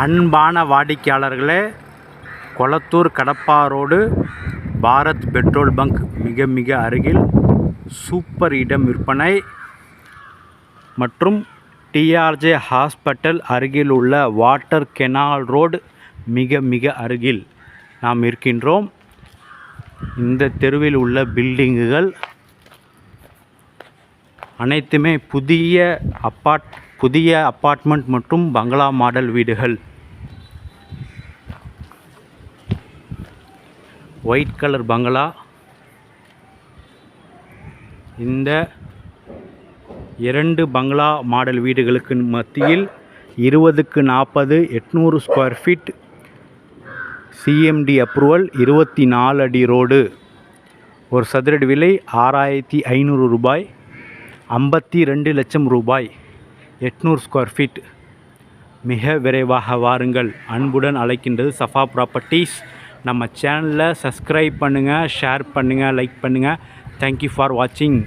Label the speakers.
Speaker 1: அன்பான வாடிக்கையாளர்களே, Kolathur Kadapa road Bharat petrol bunk மிக மிக அருகில் சூப்பர் இடம் விற்பனை மற்றும் டிஆர்ஜே ஹாஸ்பிட்டல் அருகில் உள்ள வாட்டர் கெனால் ரோடு மிக மிக அருகில் நாம் இருக்கின்றோம். இந்த தெருவில் உள்ள பில்டிங்குகள் அனைத்துமே புதிய அப்பார்ட்மெண்ட் மற்றும் பங்களா மாடல் வீடுகள். ஒயிட் கலர் பங்களா. இந்த 2 பங்களா மாடல் வீடுகளுக்கு மத்தியில் 20க்கு 40 800 ஸ்கொயர் ஃபீட் சிஎம்டி அப்ரூவல் 24 அடி ரோடு. ஒரு சதுரடி விலை 6500 ரூபாய். 52 லட்சம் ரூபாய். 800 ஸ்கொயர் ஃபீட். மிக விரைவாக வாருங்கள். அன்புடன் அழைக்கின்றது சஃபா ப்ராப்பர்ட்டிஸ். நம்ம சேனலில் சப்ஸ்கிரைப் பண்ணுங்கள், ஷேர் பண்ணுங்கள், லைக் பண்ணுங்கள். தேங்க்யூ ஃபார் வாட்சிங்.